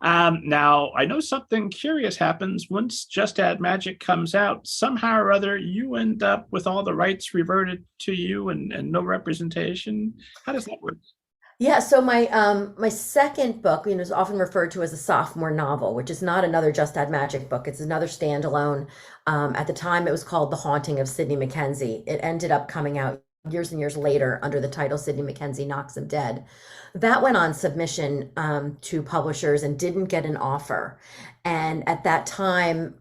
Now, I know something curious happens once Just Add Magic comes out. Somehow or other, you end up with all the rights reverted to you and no representation. How does that work? Yeah, so my second book, is often referred to as a sophomore novel, which is not another Just Add Magic book. It's another standalone. At the time, it was called The Haunting of Sydney Mackenzie. It ended up coming out years and years later under the title Sydney Mackenzie Knocks Him Dead. That went on submission to publishers and didn't get an offer. And at that time,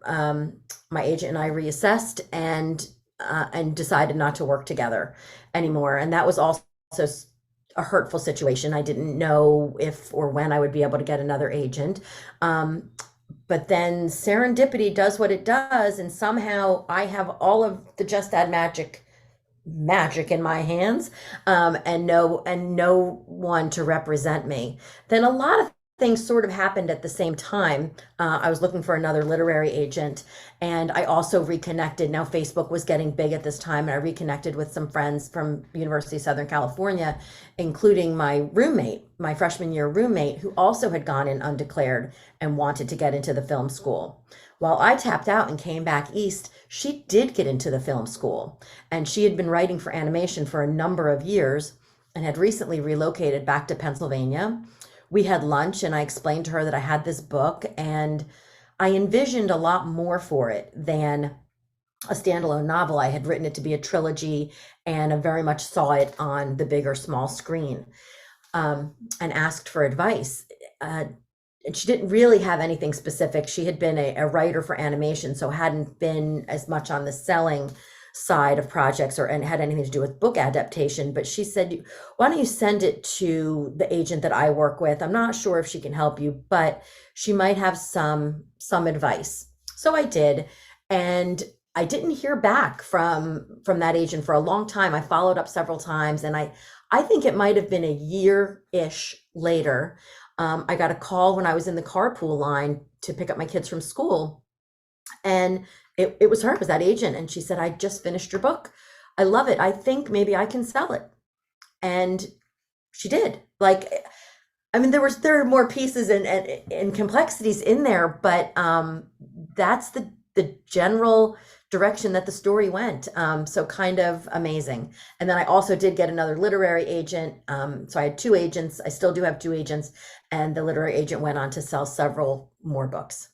my agent and I reassessed and decided not to work together anymore. And that was also a hurtful situation. I didn't know if or when I would be able to get another agent. But then serendipity does what it does, and somehow I have all of the Just Add magic in my hands, and no one to represent me. Then a lot of things sort of happened at the same time. I was looking for another literary agent, and I also reconnected. Now Facebook was getting big at this time, and I reconnected with some friends from University of Southern California, including my roommate, my freshman year roommate, who also had gone in undeclared and wanted to get into the film school. While I tapped out and came back east, she did get into the film school, and she had been writing for animation for a number of years and had recently relocated back to Pennsylvania. We had lunch, and I explained to her that I had this book, and I envisioned a lot more for it than a standalone novel. I had written it to be a trilogy, and I very much saw it on the big or small screen, and asked for advice. And she didn't really have anything specific. She had been a writer for animation, so hadn't been as much on the selling side of projects or and had anything to do with book adaptation. But she said, why don't you send it to the agent that I work with? I'm not sure if she can help you, but she might have some advice. So I did, and I didn't hear back from that agent for a long time. I followed up several times, and I think it might have been a year-ish later. I got a call when I was in the carpool line to pick up my kids from school, and it was her, it was that agent, and she said, I just finished your book. I love it. I think maybe I can sell it. And she did. Like, I mean, there are more pieces and complexities in there, but that's the general direction that the story went. So kind of amazing. And then I also did get another literary agent. So I had two agents. I still do have two agents, and the literary agent went on to sell several more books.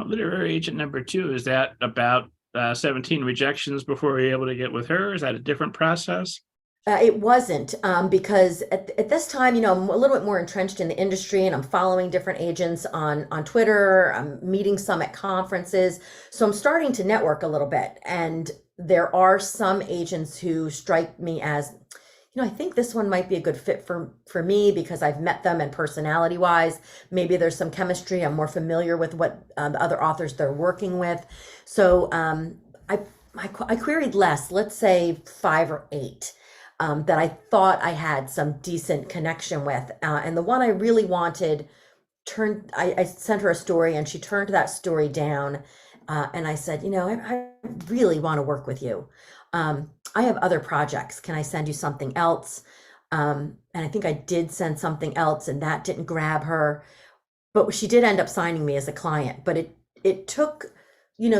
Literary agent number two, is that about 17 rejections before you're able to get with her? Is that a different process? It wasn't because at this time, I'm a little bit more entrenched in the industry, and I'm following different agents on Twitter. I'm meeting some at conferences, so I'm starting to network a little bit. And there are some agents who strike me as, I think this one might be a good fit for me because I've met them, and personality wise, maybe there's some chemistry. I'm more familiar with what the other authors they're working with. So I queried less, let's say five or eight, that I thought I had some decent connection with. And the one I really wanted I sent her a story, and she turned that story down. And I said, I really want to work with you. I have other projects. Can I send you something else? And I think I did send something else, and that didn't grab her. But she did end up signing me as a client. But it took,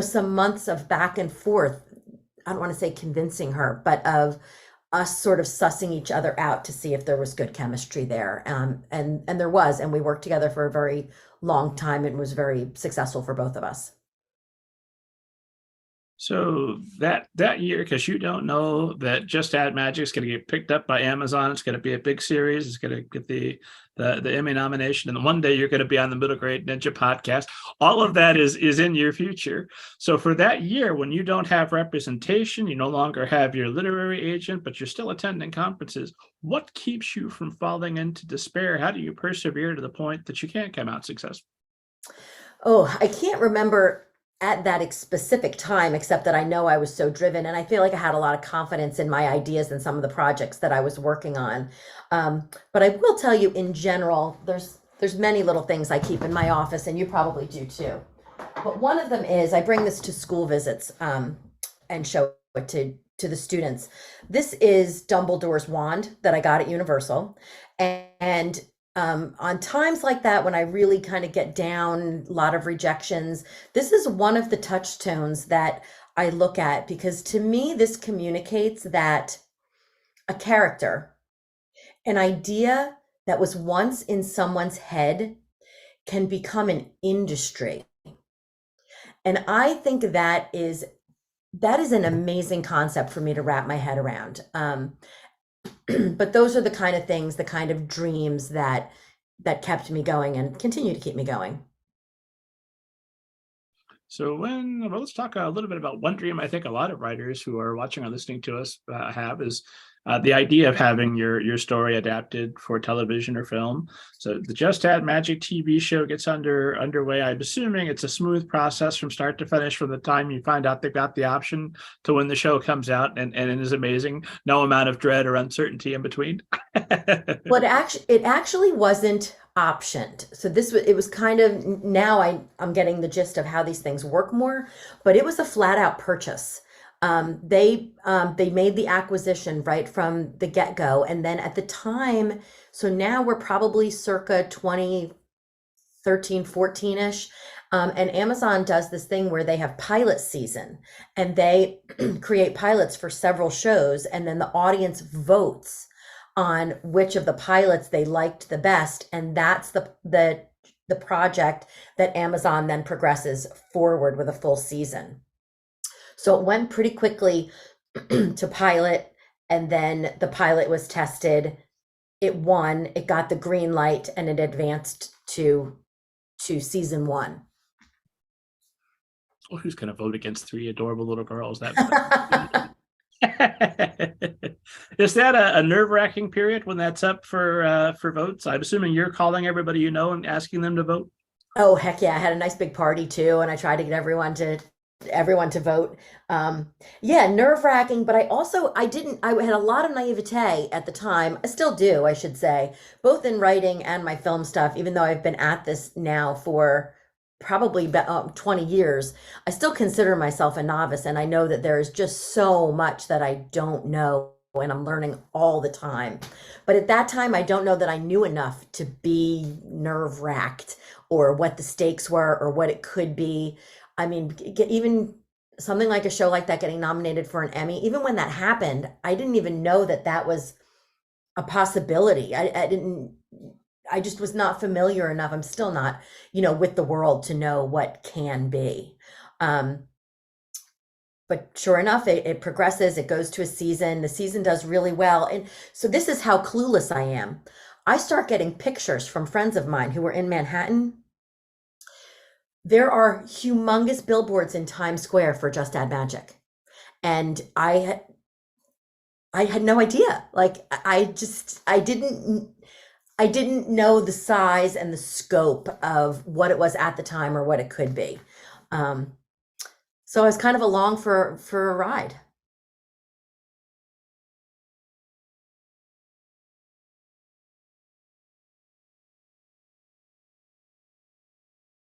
some months of back and forth. I don't want to say convincing her, but of us sort of sussing each other out to see if there was good chemistry there. And there was, and we worked together for a very long time, and was very successful for both of us. So that year, because you don't know that Just Add Magic is going to get picked up by Amazon, it's going to be a big series. It's going to get the Emmy nomination, and one day you're going to be on the Middle Grade Ninja podcast. All of that is in your future. So for that year, when you don't have representation, you no longer have your literary agent, but you're still attending conferences. What keeps you from falling into despair? How do you persevere to the point that you can't come out successful? Oh, I can't remember at that specific time, except that I know I was so driven, and I feel like I had a lot of confidence in my ideas and some of the projects that I was working on. But I will tell you, in general, there's many little things I keep in my office, and you probably do too. But one of them is I bring this to school visits, and show it to the students. This is Dumbledore's wand that I got at Universal, and on times like that, when I really kind of get down, a lot of rejections, this is one of the touchstones that I look at, because to me, this communicates that a character, an idea that was once in someone's head, can become an industry. And I think that is an amazing concept for me to wrap my head around. But those are the kind of things, the kind of dreams that kept me going and continue to keep me going. So well, let's talk a little bit about one dream I think a lot of writers who are watching or listening to us have is the idea of having your story adapted for television or film. So the Just Add Magic TV show gets underway. I'm assuming it's a smooth process from start to finish, from the time you find out they've got the option to when the show comes out, and it is amazing. No amount of dread or uncertainty in between. Well, it actually wasn't optioned. So it was kind of, now I'm getting the gist of how these things work more, but it was a flat out purchase. They made the acquisition right from the get-go, and then at the time, so now we're probably circa 2013, 14-ish. And Amazon does this thing where they have pilot season, and they create pilots for several shows, and then the audience votes on which of the pilots they liked the best, and that's the project that Amazon then progresses forward with a full season. So it went pretty quickly to pilot, and then the pilot was tested. It won, it got the green light, and it advanced to season 1. Well, who's going to vote against 3 adorable little girls? That is that a nerve-wracking period when that's up for votes? I'm assuming you're calling everybody you know and asking them to vote. Oh, heck yeah. I had a nice big party too, and I tried to get everyone to vote. Yeah, nerve-wracking, but I had a lot of naivete at the time. I still do, I should say, both in writing and my film stuff, even though I've been at this now for probably about 20 years. I still consider myself a novice, and I know that there is just so much that I don't know, and I'm learning all the time. But at that time, I don't know that I knew enough to be nerve-wracked, or what the stakes were, or what it could be. I mean, even something like a show like that getting nominated for an Emmy, even when that happened, I didn't even know that was a possibility. I just was not familiar enough. I'm still not, with the world to know what can be. But sure enough, it progresses, it goes to a season. The season does really well. And so this is how clueless I am. I start getting pictures from friends of mine who were in Manhattan. There are humongous billboards in Times Square for Just Add Magic. And I had no idea. Like, I didn't know the size and the scope of what it was at the time, or what it could be. So I was kind of along for a ride.